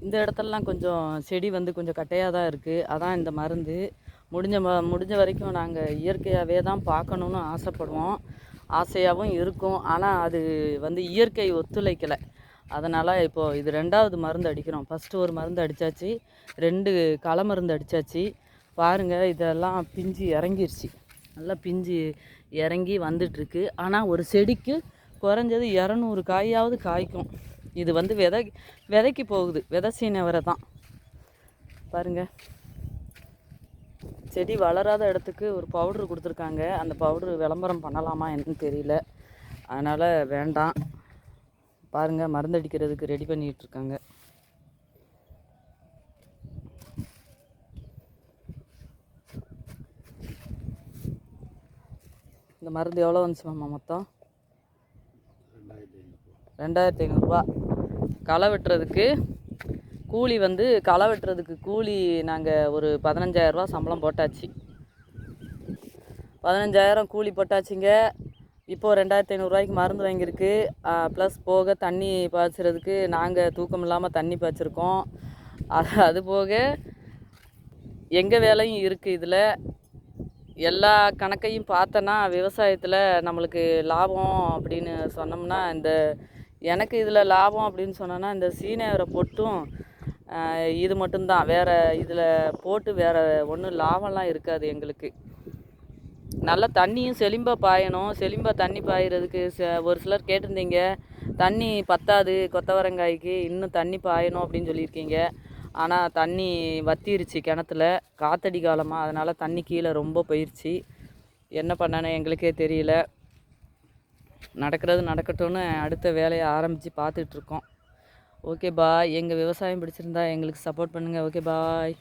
இந்த இடத்துலலாம் கொஞ்சம் செடி வந்து கொஞ்சம் கட்டையாக தான் இருக்குது. அதான் இந்த மருந்து. முடிஞ்ச வரைக்கும் நாங்கள் இயற்கையாகவே தான் பார்க்கணுன்னு ஆசைப்படுவோம். ஆசையாகவும் இருக்கும். ஆனால் அது வந்து இயற்கை ஒத்துழைக்கலை. அதனால் இப்போது இது 2வது மருந்து அடிக்கிறோம். ஃபஸ்ட்டு ஒரு மருந்து அடித்தாச்சு, 2 களை மருந்து அடித்தாச்சு. பாருங்கள், இதெல்லாம் பிஞ்சு இறங்கிருச்சு. நல்லா பிஞ்சு இறங்கி வந்துட்டுருக்கு. ஆனால் ஒரு செடிக்கு குறைஞ்சது 200 காயாவது காய்க்கும். இது வந்து விதைக்கு போகுது. விதை சீனவரை தான் பாருங்கள். செடி வளராத இடத்துக்கு ஒரு பவுட்ரு கொடுத்துருக்காங்க. அந்த பவுட்ரு விளம்பரம் பண்ணலாமா என்னன்னு தெரியல. அதனால் வேண்டாம். பாருங்கள், மருந்தடிக்கிறதுக்கு ரெடி பண்ணிகிட்ருக்காங்க. இந்த மருந்து எவ்வளோ வந்துச்சுமாம்மா மொத்தம்? 2500 ரூபா. களை வெட்டுறதுக்கு கூலி வந்து களை வெட்டுறதுக்கு கூலி நாங்கள் ஒரு 15,000 ரூபா சம்பளம் போட்டாச்சு. 15,000 கூலி போட்டாச்சுங்க. இப்போது 2,500 ரூபாய்க்கு மருந்து வாங்கியிருக்கு. ப்ளஸ் போக தண்ணி பாய்ச்சறதுக்கு நாங்கள் தூக்கம் இல்லாமல் தண்ணி பாய்ச்சிருக்கோம். அது போக எங்கள் வேலையும் இருக்குது. இதில் எல்லா கணக்கையும் பார்த்தோன்னா விவசாயத்தில் நம்மளுக்கு லாபம் அப்படின்னு சொன்னோம்னா, எனக்கு இதில் லாபம் அப்படின்னு சொன்னோன்னா இந்த சீனியரை பொட்டும் இது மட்டும்தான். வேறு இதில் போட்டு வேறு ஒன்றும் லாபம்லாம் இருக்காது எங்களுக்கு. நல்லா தண்ணியும் செழிம்பாக பாயணும். செழிம்பாக தண்ணி பாயிறதுக்கு ஒரு சிலர் கேட்டிருந்தீங்க, தண்ணி பத்தாது கொத்தவரங்காய்க்கு, இன்னும் தண்ணி பாயணும் அப்படின்னு சொல்லியிருக்கீங்க. ஆனால் தண்ணி வத்திருச்சு கிணத்துல, காத்தடி காலமாக. அதனால் தண்ணி கீழே ரொம்ப போயிடுச்சு. என்ன பண்ணணும் எங்களுக்கே தெரியல. நடக்கிறது நடக்கட்டும்னு அடுத்த வேலையை ஆரம்பித்து பார்த்துட்ருக்கோம். Okay bye. எங்கள் விவசாயம் பிடிச்சிருந்தா எங்களுக்கு சப்போர்ட் பண்ணுங்கள். Okay bye.